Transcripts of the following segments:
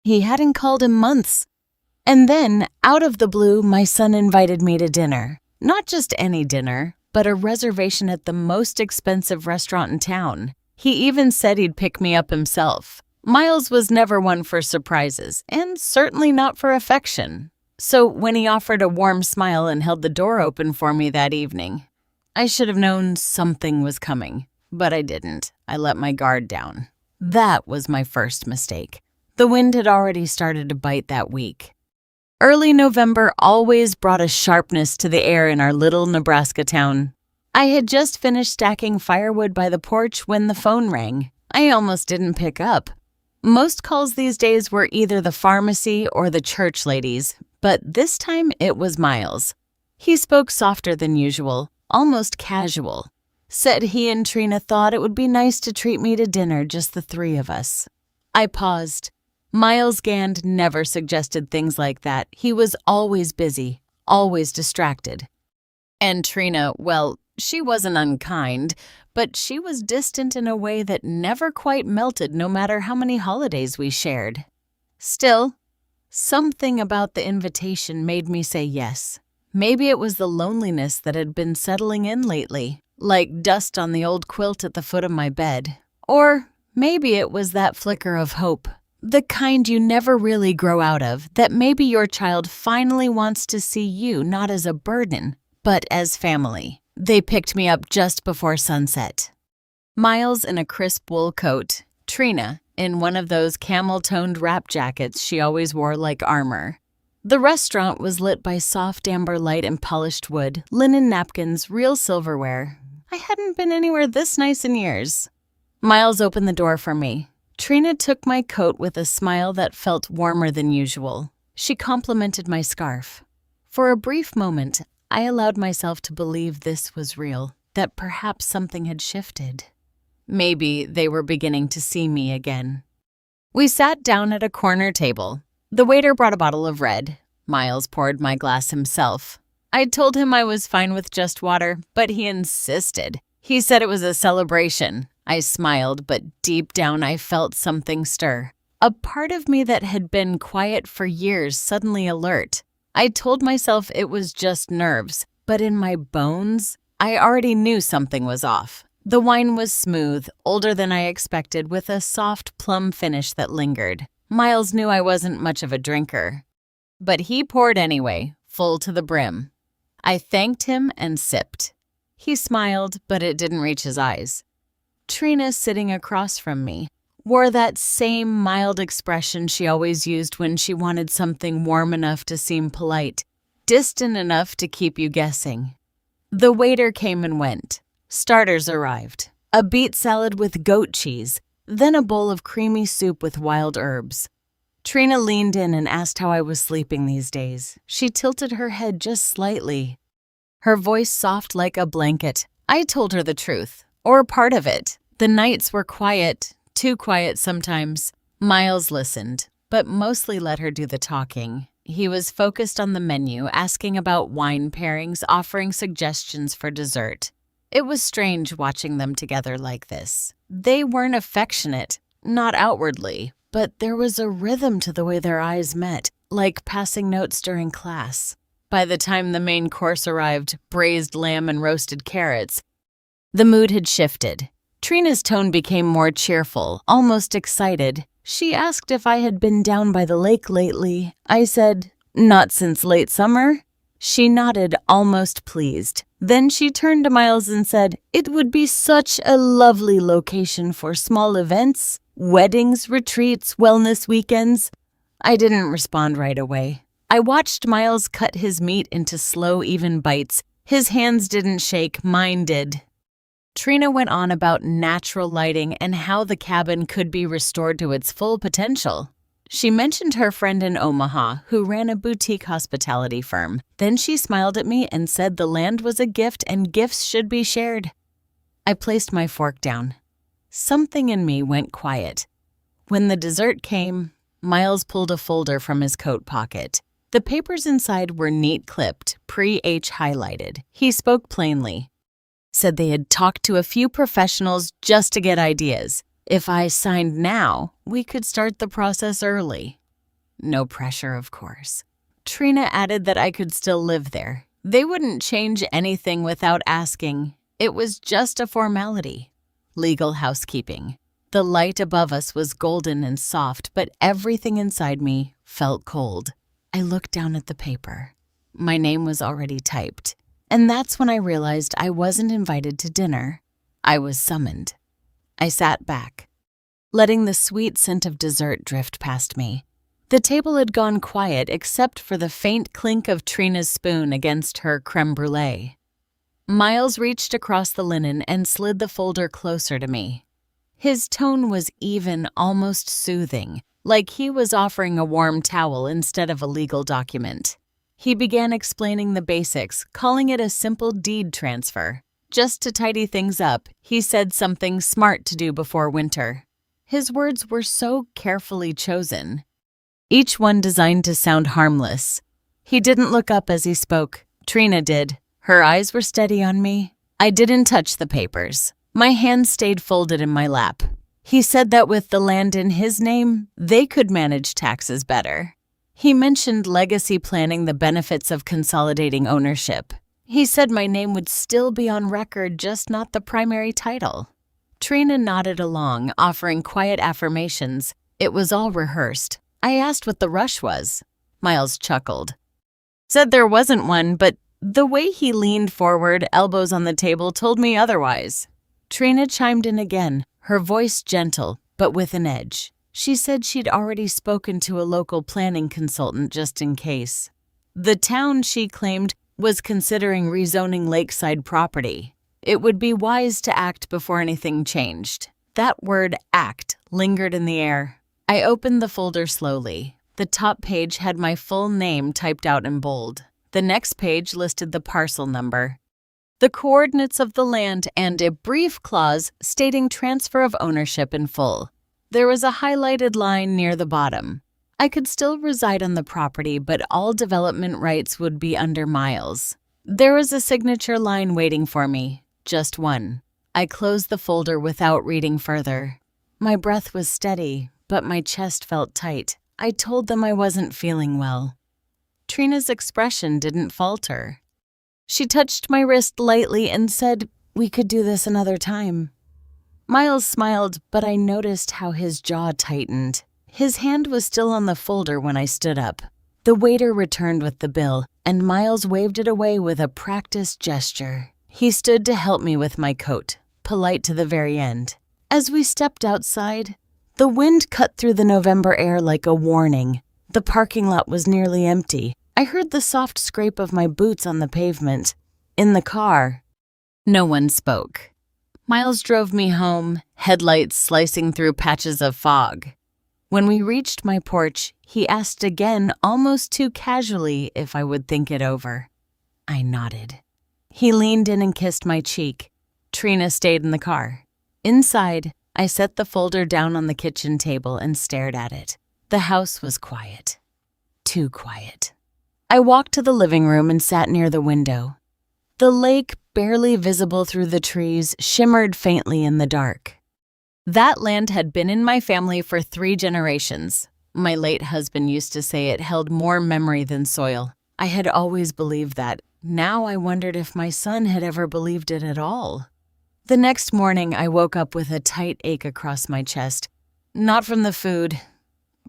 He hadn't called in months. And then, out of the blue, my son invited me to dinner. Not just any dinner, but a reservation at the most expensive restaurant in town. He even said he'd pick me up himself. Miles was never one for surprises, and certainly not for affection. So when he offered a warm smile and held the door open for me that evening, I should have known something was coming, but I didn't. I let my guard down. That was my first mistake. The wind had already started to bite that week. Early November always brought a sharpness to the air in our little Nebraska town. I had just finished stacking firewood by the porch when the phone rang. I almost didn't pick up. Most calls these days were either the pharmacy or the church ladies, but this time it was Miles. He spoke softer than usual, almost casual. Said he and Trina thought it would be nice to treat me to dinner, just the three of us. I paused. Miles Gand never suggested things like that. He was always busy, always distracted. And Trina, well, she wasn't unkind, but she was distant in a way that never quite melted no matter how many holidays we shared. Still, something about the invitation made me say yes. Maybe it was the loneliness that had been settling in lately, like dust on the old quilt at the foot of my bed. Or maybe it was that flicker of hope, the kind you never really grow out of, that maybe your child finally wants to see you not as a burden, but as family. They picked me up just before sunset. Miles in a crisp wool coat, Trina in one of those camel-toned wrap jackets she always wore like armor. The restaurant was lit by soft amber light and polished wood, linen napkins, real silverware. I hadn't been anywhere this nice in years. Miles opened the door for me. Trina took my coat with a smile that felt warmer than usual. She complimented my scarf. For a brief moment, I allowed myself to believe this was real, that perhaps something had shifted. Maybe they were beginning to see me again. We sat down at a corner table. The waiter brought a bottle of red. Miles poured my glass himself. I told him I was fine with just water, but he insisted. He said it was a celebration. I smiled, but deep down I felt something stir. A part of me that had been quiet for years suddenly alert. I told myself it was just nerves, but in my bones, I already knew something was off. The wine was smooth, older than I expected, with a soft plum finish that lingered. Miles knew I wasn't much of a drinker, but he poured anyway, full to the brim. I thanked him and sipped. He smiled, but it didn't reach his eyes. Trina, sitting across from me, wore that same mild expression she always used when she wanted something warm enough to seem polite, distant enough to keep you guessing. The waiter came and went. Starters arrived. A beet salad with goat cheese, then a bowl of creamy soup with wild herbs. Trina leaned in and asked how I was sleeping these days. She tilted her head just slightly, her voice soft like a blanket. I told her the truth, or part of it. The nights were quiet, too quiet sometimes. Miles listened, but mostly let her do the talking. He was focused on the menu, asking about wine pairings, offering suggestions for dessert. It was strange watching them together like this. They weren't affectionate, not outwardly, but there was a rhythm to the way their eyes met, like passing notes during class. By the time the main course arrived, braised lamb and roasted carrots, the mood had shifted. Trina's tone became more cheerful, almost excited. She asked if I had been down by the lake lately. I said, "Not since late summer." She nodded, almost pleased. Then she turned to Miles and said, "It would be such a lovely location for small events, weddings, retreats, wellness weekends." I didn't respond right away. I watched Miles cut his meat into slow, even bites. His hands didn't shake, mine did. Trina went on about natural lighting and how the cabin could be restored to its full potential. She mentioned her friend in Omaha who ran a boutique hospitality firm. Then she smiled at me and said the land was a gift and gifts should be shared. I placed my fork down. Something in me went quiet. When the dessert came, Miles pulled a folder from his coat pocket. The papers inside were neat clipped, pre-H highlighted. He spoke plainly. Said they had talked to a few professionals just to get ideas. If I signed now, we could start the process early. No pressure, of course. Trina added that I could still live there. They wouldn't change anything without asking. It was just a formality. Legal housekeeping. The light above us was golden and soft, but everything inside me felt cold. I looked down at the paper. My name was already typed. And that's when I realized I wasn't invited to dinner. I was summoned. I sat back, letting the sweet scent of dessert drift past me. The table had gone quiet except for the faint clink of Trina's spoon against her creme brulee. Miles reached across the linen and slid the folder closer to me. His tone was even, almost soothing, like he was offering a warm towel instead of a legal document. He began explaining the basics, calling it a simple deed transfer. Just to tidy things up, he said something smart to do before winter. His words were so carefully chosen, each one designed to sound harmless. He didn't look up as he spoke. Trina did. Her eyes were steady on me. I didn't touch the papers. My hands stayed folded in my lap. He said that with the land in his name, they could manage taxes better. He mentioned legacy planning, the benefits of consolidating ownership. He said my name would still be on record, just not the primary title. Trina nodded along, offering quiet affirmations. It was all rehearsed. I asked what the rush was. Miles chuckled. Said there wasn't one, but the way he leaned forward, elbows on the table, told me otherwise. Trina chimed in again, her voice gentle, but with an edge. She said she'd already spoken to a local planning consultant just in case. The town, she claimed, was considering rezoning lakeside property. It would be wise to act before anything changed. That word, act, lingered in the air. I opened the folder slowly. The top page had my full name typed out in bold. The next page listed the parcel number, the coordinates of the land, and a brief clause stating transfer of ownership in full. There was a highlighted line near the bottom. I could still reside on the property, but all development rights would be under Miles. There was a signature line waiting for me, just one. I closed the folder without reading further. My breath was steady, but my chest felt tight. I told them I wasn't feeling well. Trina's expression didn't falter. She touched my wrist lightly and said, "We could do this another time." Miles smiled, but I noticed how his jaw tightened. His hand was still on the folder when I stood up. The waiter returned with the bill, and Miles waved it away with a practiced gesture. He stood to help me with my coat, polite to the very end. As we stepped outside, the wind cut through the November air like a warning. The parking lot was nearly empty. I heard the soft scrape of my boots on the pavement. In the car, no one spoke. Miles drove me home, headlights slicing through patches of fog. When we reached my porch, he asked again, almost too casually, if I would think it over. I nodded. He leaned in and kissed my cheek. Trina stayed in the car. Inside, I set the folder down on the kitchen table and stared at it. The house was quiet. Too quiet. I walked to the living room and sat near the window. The lake, barely visible through the trees, shimmered faintly in the dark. That land had been in my family for 3 generations. My late husband used to say it held more memory than soil. I had always believed that. Now I wondered if my son had ever believed it at all. The next morning, I woke up with a tight ache across my chest. Not from the food,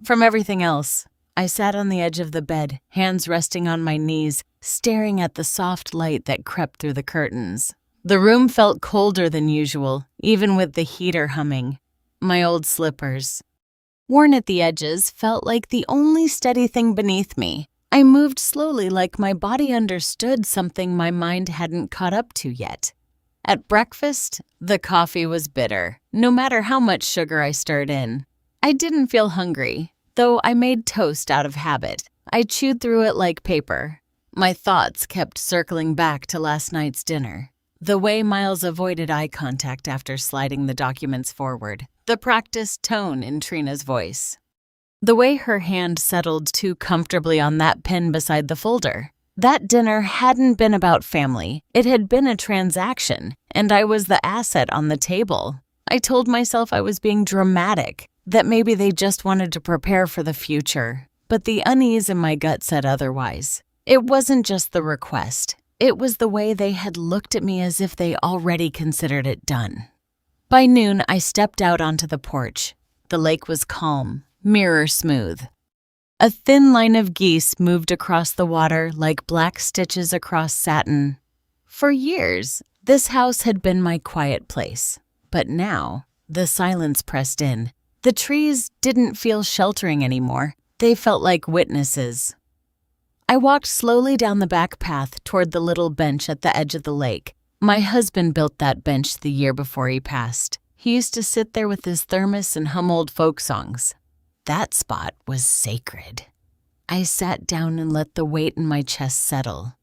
from everything else. I sat on the edge of the bed, hands resting on my knees, staring at the soft light that crept through the curtains. The room felt colder than usual, even with the heater humming. My old slippers, worn at the edges, felt like the only steady thing beneath me. I moved slowly, like my body understood something my mind hadn't caught up to yet. At breakfast, the coffee was bitter, no matter how much sugar I stirred in. I didn't feel hungry, though I made toast out of habit. I chewed through it like paper. My thoughts kept circling back to last night's dinner. The way Miles avoided eye contact after sliding the documents forward. The practiced tone in Trina's voice. The way her hand settled too comfortably on that pen beside the folder. That dinner hadn't been about family. It had been a transaction, and I was the asset on the table. I told myself I was being dramatic, that maybe they just wanted to prepare for the future. but the unease in my gut said otherwise. It wasn't just the request. It was the way they had looked at me as if they already considered it done. By noon, I stepped out onto the porch. The lake was calm, mirror smooth. A thin line of geese moved across the water like black stitches across satin. For years, this house had been my quiet place, but now the silence pressed in. The trees didn't feel sheltering anymore. They felt like witnesses. I walked slowly down the back path toward the little bench at the edge of the lake. My husband built that bench the year before he passed. He used to sit there with his thermos and hum old folk songs. That spot was sacred. I sat down and let the weight in my chest settle.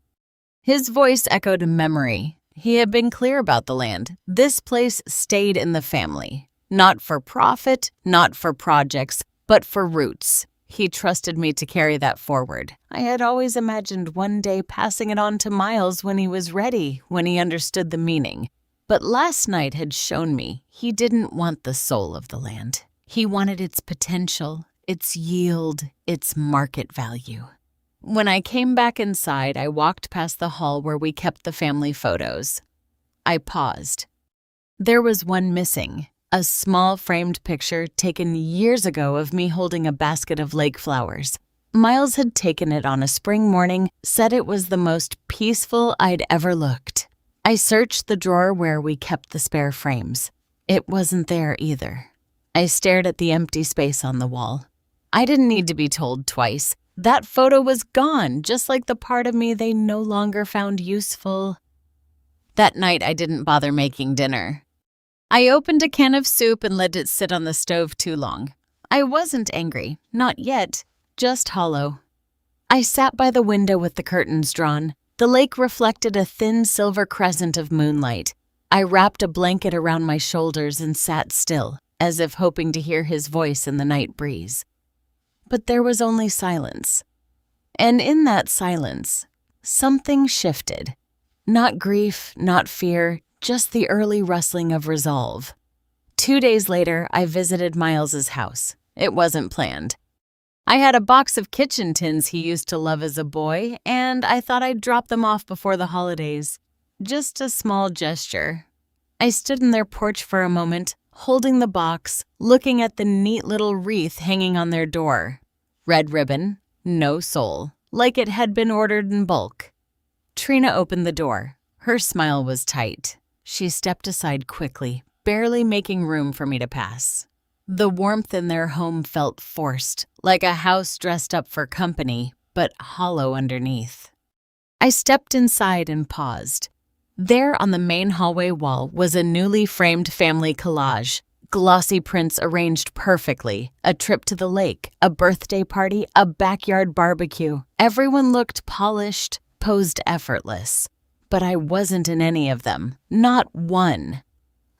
His voice echoed a memory. He had been clear about the land. This place stayed in the family. Not for profit, not for projects, but for roots. He trusted me to carry that forward. I had always imagined one day passing it on to Miles when he was ready, when he understood the meaning. But last night had shown me he didn't want the soul of the land. He wanted its potential, its yield, its market value. When I came back inside, I walked past the hall where we kept the family photos. I paused. There was one missing. A small framed picture taken years ago of me holding a basket of lake flowers. Miles had taken it on a spring morning, said it was the most peaceful I'd ever looked. I searched the drawer where we kept the spare frames. It wasn't there either. I stared at the empty space on the wall. I didn't need to be told twice. That photo was gone, just like the part of me they no longer found useful. That night, I didn't bother making dinner. I opened a can of soup and let it sit on the stove too long. I wasn't angry, not yet, just hollow. I sat by the window with the curtains drawn. The lake reflected a thin silver crescent of moonlight. I wrapped a blanket around my shoulders and sat still, as if hoping to hear his voice in the night breeze. But there was only silence. And in that silence, something shifted. Not grief, not fear, just the early rustling of resolve. 2 days later, I visited Miles's house. It wasn't planned. I had a box of kitchen tins he used to love as a boy, and I thought I'd drop them off before the holidays. Just a small gesture. I stood in their porch for a moment, holding the box, looking at the neat little wreath hanging on their door. Red ribbon, no soul, like it had been ordered in bulk. Trina opened the door. Her smile was tight. She stepped aside quickly, barely making room for me to pass. The warmth in their home felt forced, like a house dressed up for company, but hollow underneath. I stepped inside and paused. There on the main hallway wall was a newly framed family collage, glossy prints arranged perfectly, a trip to the lake, a birthday party, a backyard barbecue. Everyone looked polished, posed effortless. But I wasn't in any of them, not one.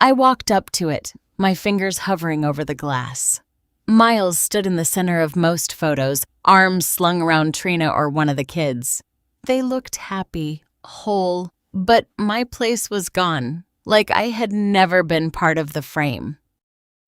I walked up to it, my fingers hovering over the glass. Miles stood in the center of most photos, arms slung around Trina or one of the kids. They looked happy, whole, but my place was gone, like I had never been part of the frame.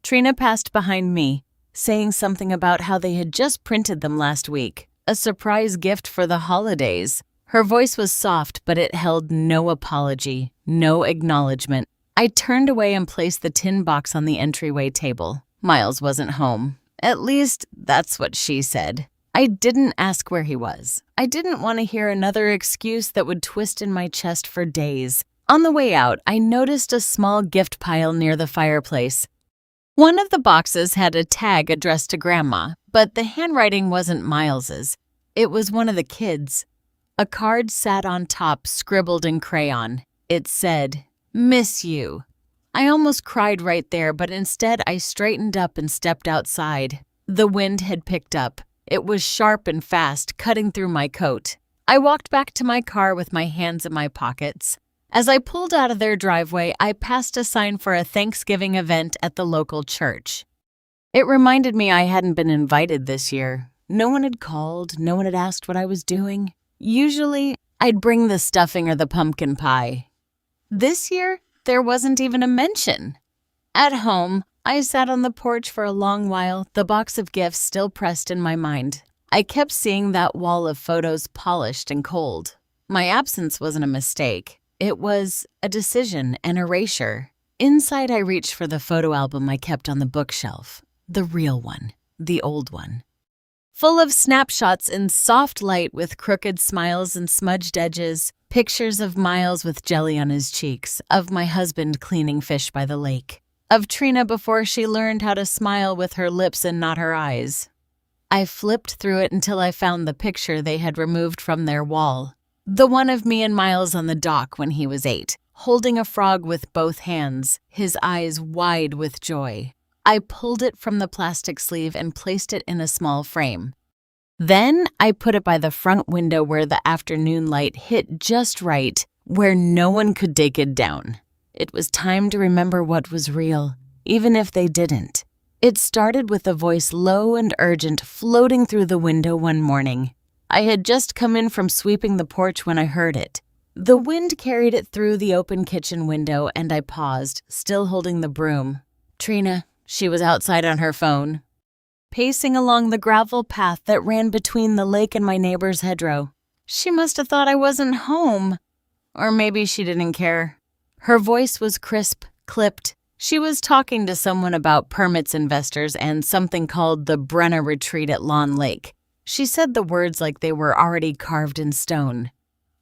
Trina passed behind me, saying something about how they had just printed them last week, a surprise gift for the holidays. Her voice was soft, but it held no apology, no acknowledgement. I turned away and placed the tin box on the entryway table. Miles wasn't home. At least, that's what she said. I didn't ask where he was. I didn't want to hear another excuse that would twist in my chest for days. On the way out, I noticed a small gift pile near the fireplace. One of the boxes had a tag addressed to Grandma, but the handwriting wasn't Miles's. It was one of the kids'. A card sat on top, scribbled in crayon. It said, "Miss you." I almost cried right there, but instead I straightened up and stepped outside. The wind had picked up. It was sharp and fast, cutting through my coat. I walked back to my car with my hands in my pockets. As I pulled out of their driveway, I passed a sign for a Thanksgiving event at the local church. It reminded me I hadn't been invited this year. No one had called, no one had asked what I was doing. Usually, I'd bring the stuffing or the pumpkin pie. This year, there wasn't even a mention. At home, I sat on the porch for a long while, the box of gifts still pressed in my mind. I kept seeing that wall of photos polished and cold. My absence wasn't a mistake. It was a decision, an erasure. Inside, I reached for the photo album I kept on the bookshelf. The real one. The old one. Full of snapshots in soft light with crooked smiles and smudged edges, pictures of Miles with jelly on his cheeks, of my husband cleaning fish by the lake, of Trina before she learned how to smile with her lips and not her eyes. I flipped through it until I found the picture they had removed from their wall. The one of me and Miles on the dock when he was 8, holding a frog with both hands, his eyes wide with joy. I pulled it from the plastic sleeve and placed it in a small frame. Then I put it by the front window where the afternoon light hit just right, where no one could take it down. It was time to remember what was real, even if they didn't. It started with a voice low and urgent floating through the window one morning. I had just come in from sweeping the porch when I heard it. The wind carried it through the open kitchen window, and I paused, still holding the broom. Trina, she was outside on her phone, pacing along the gravel path that ran between the lake and my neighbor's hedgerow. She must have thought I wasn't home. Or maybe she didn't care. Her voice was crisp, clipped. She was talking to someone about permits investors and something called the Brenna Retreat at Lawn Lake. She said the words like they were already carved in stone.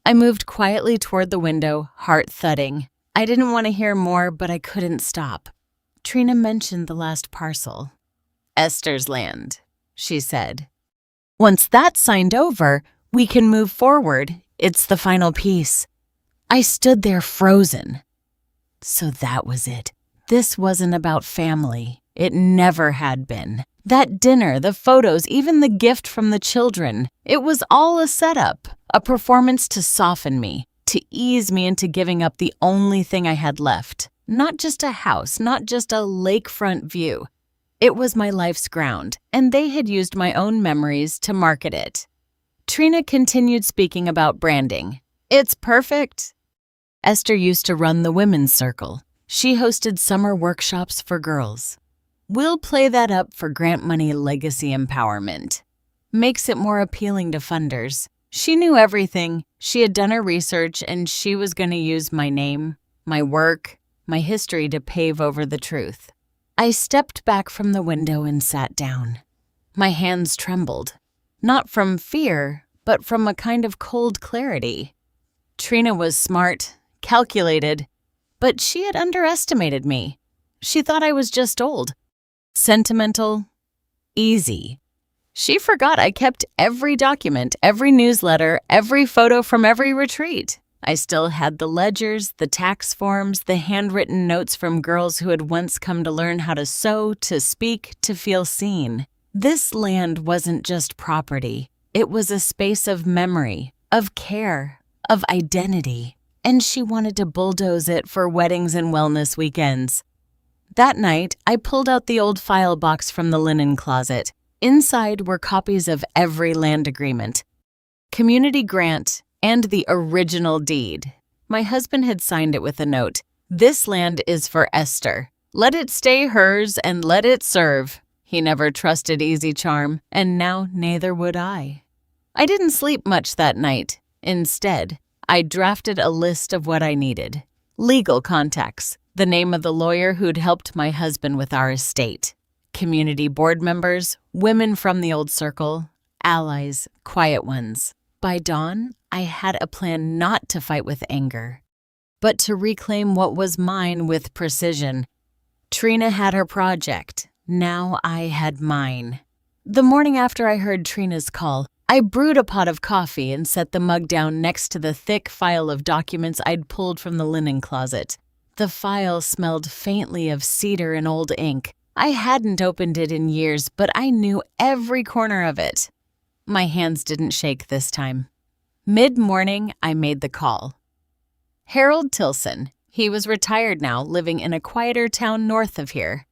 I moved quietly toward the window, heart thudding. I didn't want to hear more, but I couldn't stop. Trina mentioned the last parcel. Esther's land, she said. Once that's signed over, we can move forward. It's the final piece. I stood there frozen. So that was it. This wasn't about family. It never had been. That dinner, the photos, even the gift from the children, it was all a setup, a performance to soften me, to ease me into giving up the only thing I had left. Not just a house, not just a lakefront view. It was my life's ground, and they had used my own memories to market it. Trina continued speaking about branding. It's perfect. Esther used to run the women's circle. She hosted summer workshops for girls. We'll play that up for grant money legacy empowerment. Makes it more appealing to funders. She knew everything. She had done her research, and she was going to use my name, my work, my history to pave over the truth. I stepped back from the window and sat down. My hands trembled, not from fear, but from a kind of cold clarity. Trina was smart, calculated, but she had underestimated me. She thought I was just old, sentimental, easy. She forgot I kept every document, every newsletter, every photo from every retreat. I still had the ledgers, the tax forms, the handwritten notes from girls who had once come to learn how to sew, to speak, to feel seen. This land wasn't just property. It was a space of memory, of care, of identity. And she wanted to bulldoze it for weddings and wellness weekends. That night, I pulled out the old file box from the linen closet. Inside were copies of every land agreement, community grant, and the original deed. My husband had signed it with a note. This land is for Esther. Let it stay hers and let it serve. He never trusted easy charm, and now neither would I. I didn't sleep much that night. Instead, I drafted a list of what I needed. Legal contacts, the name of the lawyer who'd helped my husband with our estate, community board members, women from the old circle, allies, quiet ones. By dawn, I had a plan not to fight with anger, but to reclaim what was mine with precision. Trina had her project. Now I had mine. The morning after I heard Trina's call, I brewed a pot of coffee and set the mug down next to the thick file of documents I'd pulled from the linen closet. The file smelled faintly of cedar and old ink. I hadn't opened it in years, but I knew every corner of it. My hands didn't shake this time. Mid-morning, I made the call. Harold Tilson. He was retired now, living in a quieter town north of here.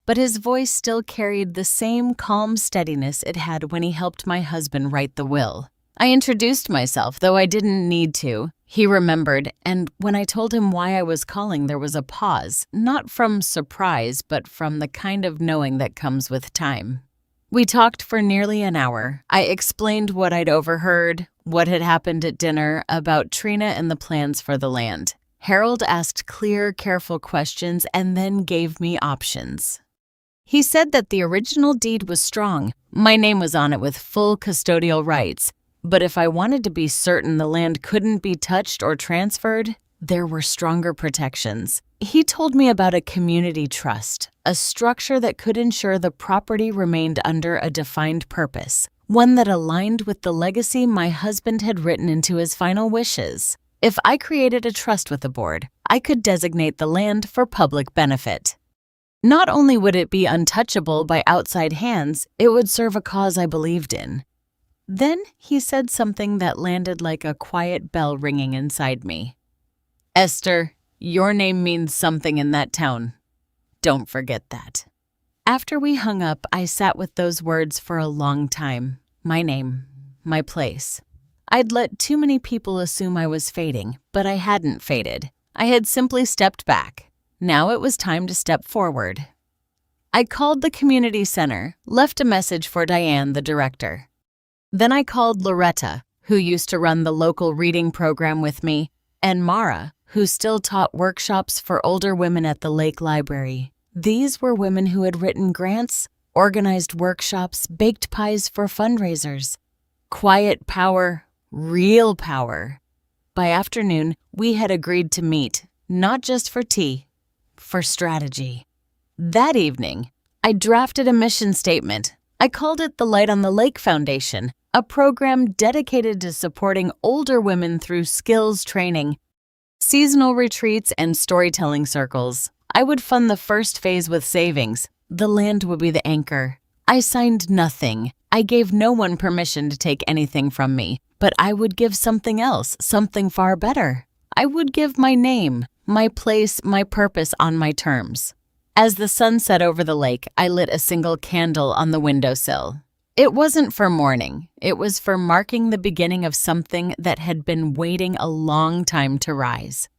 But his voice still carried the same calm steadiness it had when he helped my husband write the will. I introduced myself, though I didn't need to. He remembered, and when I told him why I was calling, there was a pause, not from surprise, but from the kind of knowing that comes with time. We talked for nearly an hour. I explained what I'd overheard, what had happened at dinner, about Trina and the plans for the land. Harold asked clear, careful questions and then gave me options. He said that the original deed was strong. My name was on it with full custodial rights. But if I wanted to be certain the land couldn't be touched or transferred, there were stronger protections. He told me about a community trust, a structure that could ensure the property remained under a defined purpose, one that aligned with the legacy my husband had written into his final wishes. If I created a trust with the board, I could designate the land for public benefit. Not only would it be untouchable by outside hands, it would serve a cause I believed in. Then he said something that landed like a quiet bell ringing inside me. Esther, your name means something in that town. Don't forget that. After we hung up, I sat with those words for a long time. My name, my place. I'd let too many people assume I was fading, but I hadn't faded. I had simply stepped back. Now it was time to step forward. I called the community center, left a message for Diane, the director. Then I called Loretta, who used to run the local reading program with me, and Mara, who still taught workshops for older women at the Lake Library. These were women who had written grants, organized workshops, baked pies for fundraisers. Quiet power, real power. By afternoon, we had agreed to meet, not just for tea, for strategy. That evening, I drafted a mission statement. I called it the Light on the Lake Foundation, a program dedicated to supporting older women through skills training, seasonal retreats, and storytelling circles. I would fund the first phase with savings. The land would be the anchor. I signed nothing. I gave no one permission to take anything from me, but I would give something else, something far better. I would give my name, my place, my purpose on my terms. As the sun set over the lake, I lit a single candle on the windowsill. It wasn't for mourning. It was for marking the beginning of something that had been waiting a long time to rise.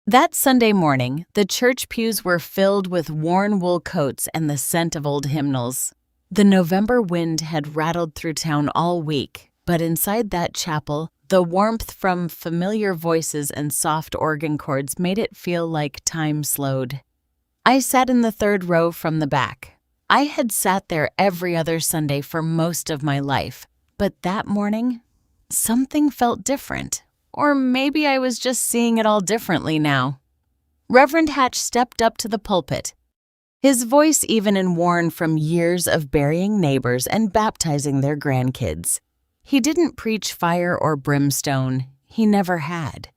That Sunday morning, the church pews were filled with worn wool coats and the scent of old hymnals. The November wind had rattled through town all week, but inside that chapel, the warmth from familiar voices and soft organ chords made it feel like time slowed. I sat in the third row from the back. I had sat there every other Sunday for most of my life, but that morning, something felt different. Or maybe I was just seeing it all differently now. Reverend Hatch stepped up to the pulpit, his voice even and worn from years of burying neighbors and baptizing their grandkids. He didn't preach fire or brimstone. He never had.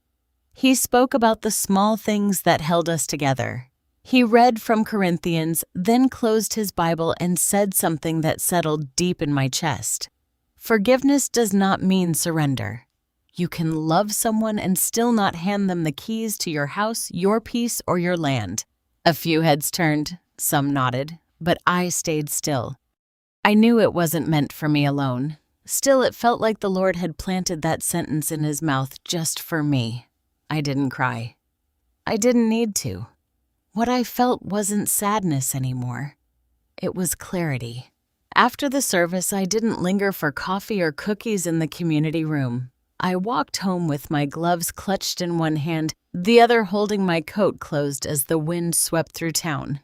He spoke about the small things that held us together. He read from Corinthians, then closed his Bible and said something that settled deep in my chest. Forgiveness does not mean surrender. You can love someone and still not hand them the keys to your house, your peace, or your land. A few heads turned, some nodded, but I stayed still. I knew it wasn't meant for me alone. Still, it felt like the Lord had planted that sentence in his mouth just for me. I didn't cry. I didn't need to. What I felt wasn't sadness anymore. It was clarity. After the service, I didn't linger for coffee or cookies in the community room. I walked home with my gloves clutched in one hand, the other holding my coat closed as the wind swept through town.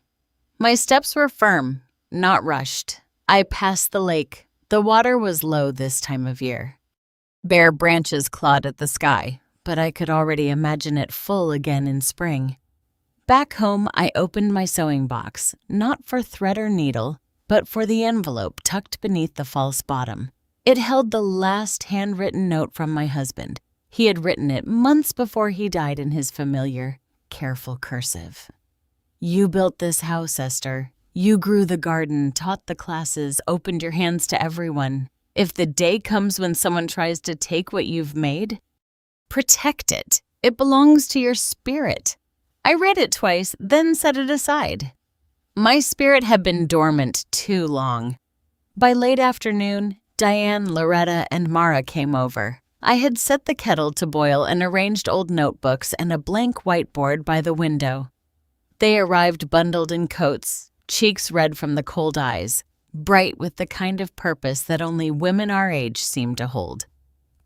My steps were firm, not rushed. I passed the lake. The water was low this time of year. Bare branches clawed at the sky, but I could already imagine it full again in spring. Back home, I opened my sewing box, not for thread or needle, but for the envelope tucked beneath the false bottom. It held the last handwritten note from my husband. He had written it months before he died in his familiar, careful cursive. You built this house, Esther. You grew the garden, taught the classes, opened your hands to everyone. If the day comes when someone tries to take what you've made, protect it. It belongs to your spirit. I read it twice, then set it aside. My spirit had been dormant too long. By late afternoon, Diane, Loretta, and Mara came over. I had set the kettle to boil and arranged old notebooks and a blank whiteboard by the window. They arrived bundled in coats, cheeks red from the cold eyes. bright with the kind of purpose that only women our age seem to hold.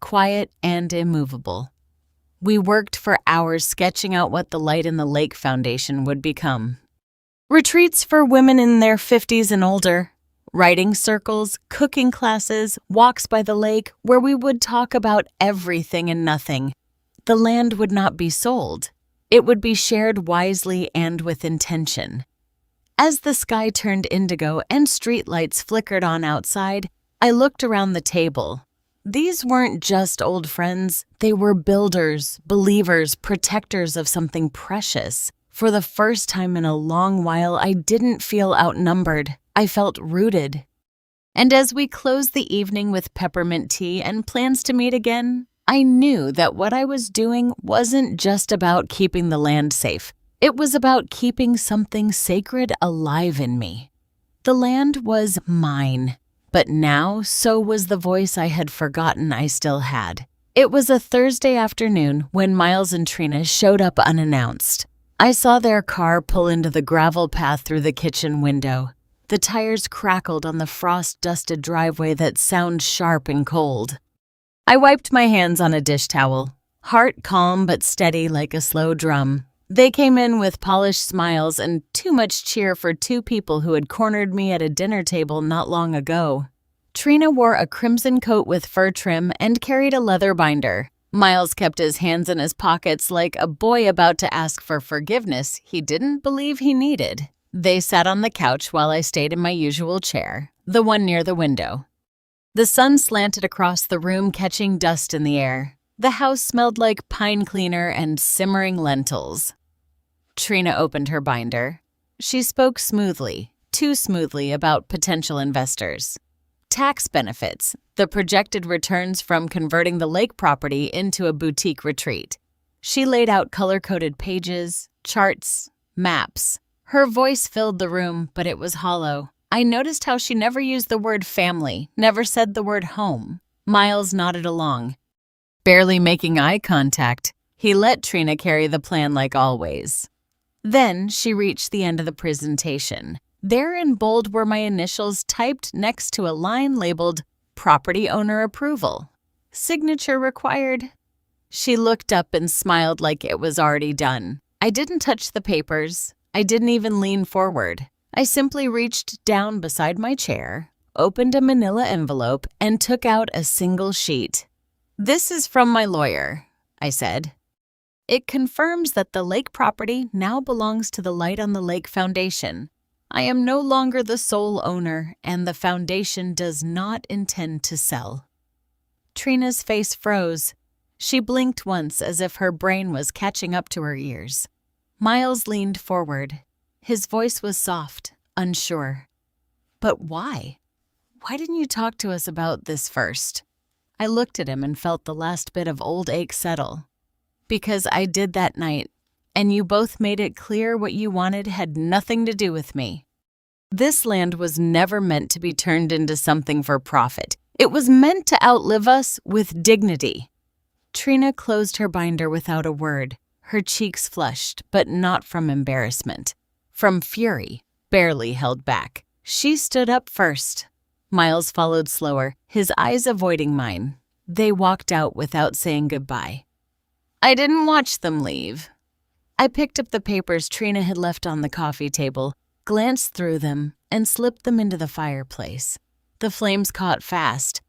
Quiet and immovable. We worked for hours sketching out what the Light in the Lake Foundation would become. Retreats for women in their 50s and older, writing circles, cooking classes, walks by the lake where we would talk about everything and nothing. The land would not be sold. It would be shared wisely and with intention. As the sky turned indigo and streetlights flickered on outside, I looked around the table. These weren't just old friends. They were builders, believers, protectors of something precious. For the first time in a long while, I didn't feel outnumbered. I felt rooted. And as we closed the evening with peppermint tea and plans to meet again, I knew that what I was doing wasn't just about keeping the land safe. It was about keeping something sacred alive in me. The land was mine, but now so was the voice I had forgotten I still had. It was a Thursday afternoon when Miles and Trina showed up unannounced. I saw their car pull into the gravel path through the kitchen window. The tires crackled on the frost-dusted driveway that sounded sharp and cold. I wiped my hands on a dish towel, heart calm but steady like a slow drum. They came in with polished smiles and too much cheer for two people who had cornered me at a dinner table not long ago. Trina wore a crimson coat with fur trim and carried a leather binder. Miles kept his hands in his pockets like a boy about to ask for forgiveness he didn't believe he needed. They sat on the couch while I stayed in my usual chair, the one near the window. The sun slanted across the room, catching dust in the air. The house smelled like pine cleaner and simmering lentils. Trina opened her binder. She spoke smoothly, too smoothly, about potential investors. Tax benefits, the projected returns from converting the lake property into a boutique retreat. She laid out color-coded pages, charts, maps. Her voice filled the room, but it was hollow. I noticed how she never used the word family, never said the word home. Miles nodded along. Barely making eye contact, he let Trina carry the plan like always. Then she reached the end of the presentation. There in bold were my initials typed next to a line labeled Property Owner Approval. Signature required. She looked up and smiled like it was already done. I didn't touch the papers. I didn't even lean forward. I simply reached down beside my chair, opened a manila envelope, and took out a single sheet. "This is from my lawyer," I said. "It confirms that the lake property now belongs to the Light on the Lake Foundation. I am no longer the sole owner, and the foundation does not intend to sell." Trina's face froze. She blinked once as if her brain was catching up to her ears. Miles leaned forward. His voice was soft, unsure. "But why? Why didn't you talk to us about this first?" I looked at him and felt the last bit of old ache settle. "Because I did that night, and you both made it clear what you wanted had nothing to do with me. This land was never meant to be turned into something for profit. It was meant to outlive us with dignity." Trina closed her binder without a word. Her cheeks flushed, but not from embarrassment. From fury, barely held back. She stood up first. Miles followed slower, his eyes avoiding mine. They walked out without saying goodbye. I didn't watch them leave. I picked up the papers Trina had left on the coffee table, glanced through them, and slipped them into the fireplace. The flames caught fast,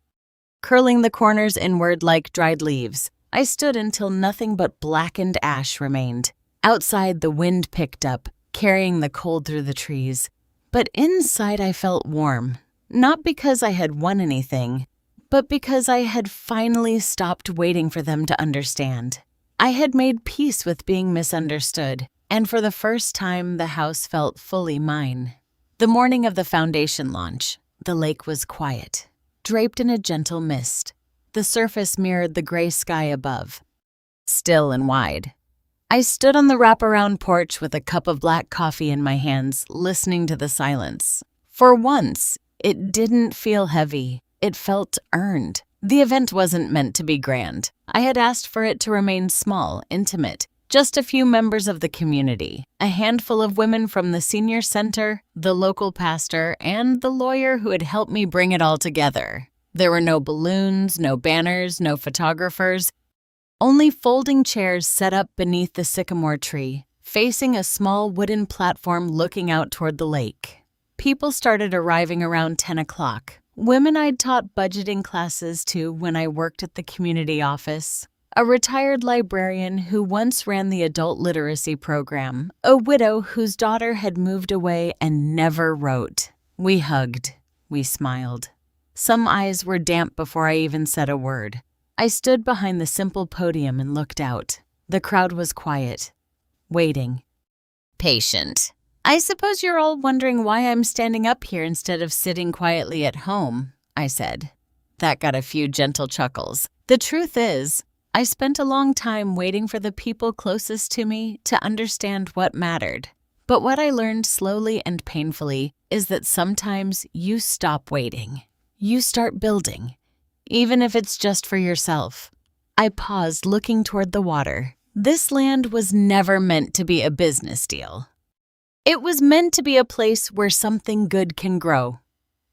curling the corners inward like dried leaves. I stood until nothing but blackened ash remained. Outside, the wind picked up, carrying the cold through the trees. But inside, I felt warm, not because I had won anything, but because I had finally stopped waiting for them to understand. I had made peace with being misunderstood, and for the first time, the house felt fully mine. The morning of the foundation launch, the lake was quiet, draped in a gentle mist. The surface mirrored the gray sky above, still and wide. I stood on the wraparound porch with a cup of black coffee in my hands, listening to the silence. For once, it didn't feel heavy. It felt earned. The event wasn't meant to be grand. I had asked for it to remain small, intimate. Just a few members of the community, a handful of women from the senior center, the local pastor, and the lawyer who had helped me bring it all together. There were no balloons, no banners, no photographers, only folding chairs set up beneath the sycamore tree, facing a small wooden platform looking out toward the lake. People started arriving around 10 o'clock. Women I'd taught budgeting classes to when I worked at the community office, a retired librarian who once ran the adult literacy program, a widow whose daughter had moved away and never wrote. We hugged. We smiled. Some eyes were damp before I even said a word. I stood behind the simple podium and looked out. The crowd was quiet, waiting, patient. I suppose you're all wondering why I'm standing up here instead of sitting quietly at home, I said. That got a few gentle chuckles. The truth is, I spent a long time waiting for the people closest to me to understand what mattered. But what I learned slowly and painfully is that sometimes you stop waiting. You start building, even if it's just for yourself. I paused, looking toward the water. This land was never meant to be a business deal. It was meant to be a place where something good can grow.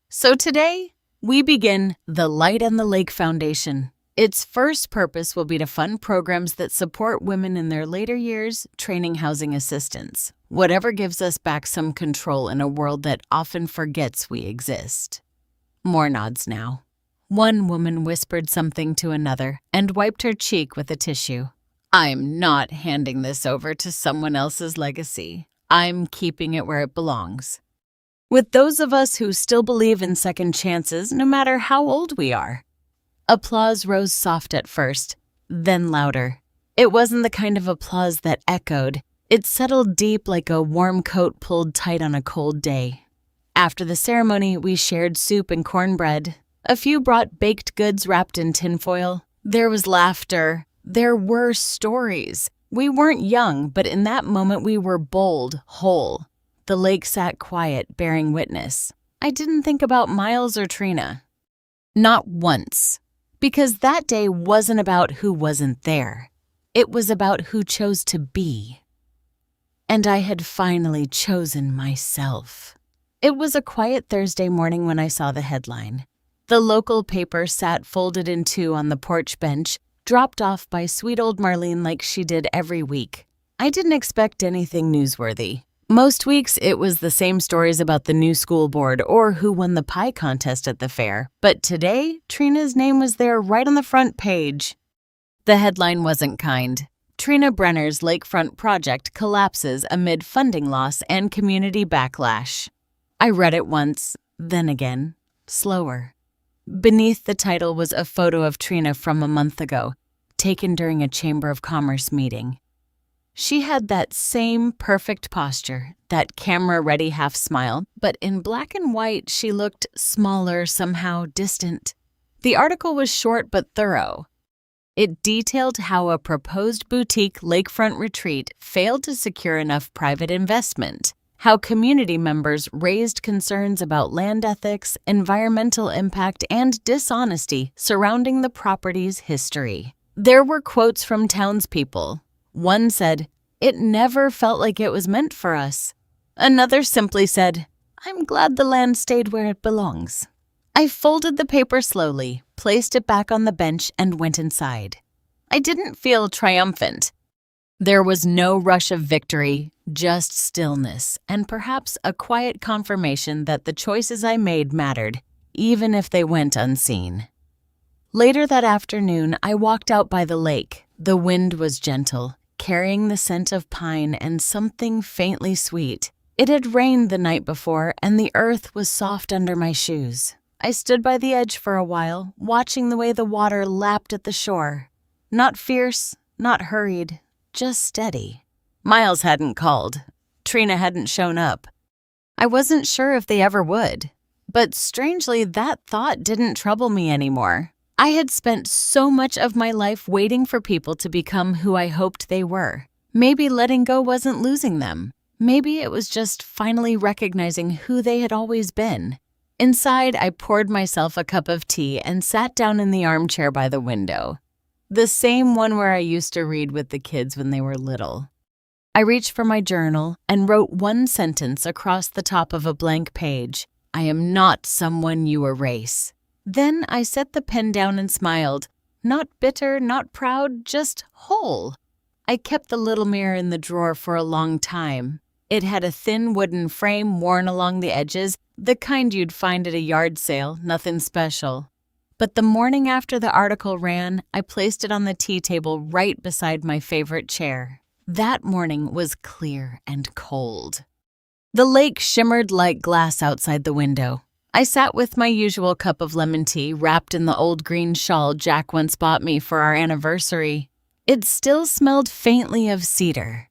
So today, we begin the Light and the Lake Foundation. Its first purpose will be to fund programs that support women in their later years, training housing assistance, whatever gives us back some control in a world that often forgets we exist. More nods now. One woman whispered something to another and wiped her cheek with a tissue. I'm not handing this over to someone else's legacy. I'm keeping it where it belongs. With those of us who still believe in second chances, no matter how old we are. Applause rose soft at first, then louder. It wasn't the kind of applause that echoed. It settled deep like a warm coat pulled tight on a cold day. After the ceremony, we shared soup and cornbread. A few brought baked goods wrapped in tinfoil. There was laughter. There were stories. We weren't young, but in that moment we were bold, whole. The lake sat quiet, bearing witness. I didn't think about Miles or Trina. Not once. Because that day wasn't about who wasn't there. It was about who chose to be. And I had finally chosen myself. It was a quiet Thursday morning when I saw the headline. The local paper sat folded in two on the porch bench, dropped off by sweet old Marlene like she did every week. I didn't expect anything newsworthy. Most weeks, it was the same stories about the new school board or who won the pie contest at the fair. But today, Trina's name was there right on the front page. The headline wasn't kind. Trina Brenner's Lakefront project collapses amid funding loss and community backlash. I read it once, then again, slower. Beneath the title was a photo of Trina from a month ago, taken during a Chamber of Commerce meeting. She had that same perfect posture, that camera-ready half-smile, but in black and white she looked smaller, somehow distant. The article was short but thorough. It detailed how a proposed boutique lakefront retreat failed to secure enough private investment, how community members raised concerns about land ethics, environmental impact, and dishonesty surrounding the property's history. There were quotes from townspeople. One said, "It never felt like it was meant for us." Another simply said, "I'm glad the land stayed where it belongs." I folded the paper slowly, placed it back on the bench, and went inside. I didn't feel triumphant. There was no rush of victory, just stillness, and perhaps a quiet confirmation that the choices I made mattered, even if they went unseen. Later that afternoon, I walked out by the lake. The wind was gentle, carrying the scent of pine and something faintly sweet. It had rained the night before, and the earth was soft under my shoes. I stood by the edge for a while, watching the way the water lapped at the shore. Not fierce, not hurried, just steady. Miles hadn't called. Trina hadn't shown up. I wasn't sure if they ever would. But strangely, that thought didn't trouble me anymore. I had spent so much of my life waiting for people to become who I hoped they were. Maybe letting go wasn't losing them. Maybe it was just finally recognizing who they had always been. Inside, I poured myself a cup of tea and sat down in the armchair by the window. the same one where I used to read with the kids when they were little. I reached for my journal and wrote one sentence across the top of a blank page. I am not someone you erase. Then I set the pen down and smiled. Not bitter, not proud, just whole. I kept the little mirror in the drawer for a long time. It had a thin wooden frame worn along the edges, the kind you'd find at a yard sale, nothing special. But the morning after the article ran, I placed it on the tea table right beside my favorite chair. That morning was clear and cold. The lake shimmered like glass outside the window. I sat with my usual cup of lemon tea wrapped in the old green shawl Jack once bought me for our anniversary. It still smelled faintly of cedar.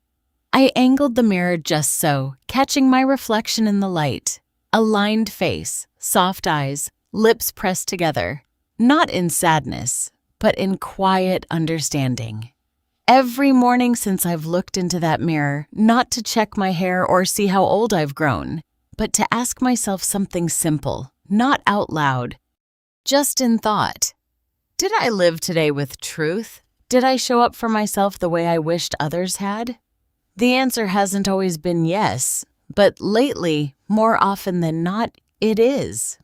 I angled the mirror just so, catching my reflection in the light. A lined face, soft eyes, lips pressed together. Not in sadness, but in quiet understanding. Every morning since I've looked into that mirror, not to check my hair or see how old I've grown, but to ask myself something simple, not out loud, just in thought. Did I live today with truth? Did I show up for myself the way I wished others had? The answer hasn't always been yes, but lately, more often than not, it is.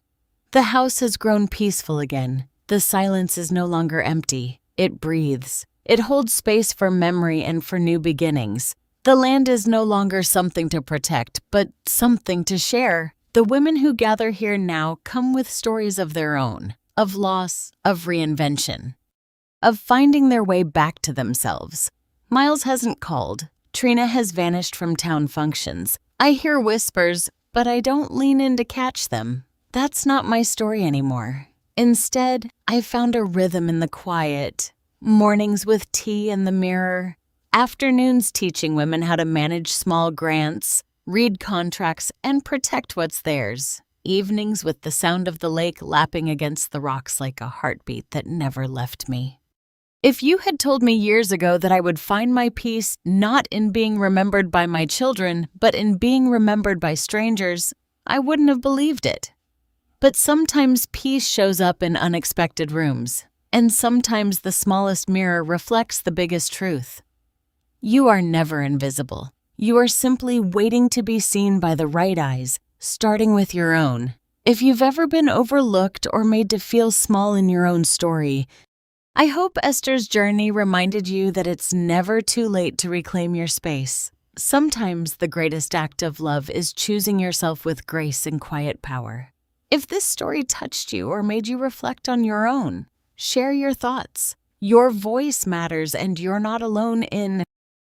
The house has grown peaceful again. The silence is no longer empty. It breathes. It holds space for memory and for new beginnings. The land is no longer something to protect, but something to share. The women who gather here now come with stories of their own, of loss, of reinvention, of finding their way back to themselves. Miles hasn't called. Trina has vanished from town functions. I hear whispers, but I don't lean in to catch them. That's not my story anymore. Instead, I found a rhythm in the quiet. Mornings with tea and the mirror. Afternoons teaching women how to manage small grants, read contracts, and protect what's theirs. Evenings with the sound of the lake lapping against the rocks like a heartbeat that never left me. If you had told me years ago that I would find my peace not in being remembered by my children, but in being remembered by strangers, I wouldn't have believed it. But sometimes peace shows up in unexpected rooms, and sometimes the smallest mirror reflects the biggest truth. You are never invisible. You are simply waiting to be seen by the right eyes, starting with your own. If you've ever been overlooked or made to feel small in your own story, I hope Esther's journey reminded you that it's never too late to reclaim your space. Sometimes the greatest act of love is choosing yourself with grace and quiet power. If this story touched you or made you reflect on your own, share your thoughts. Your voice matters, and you're not alone in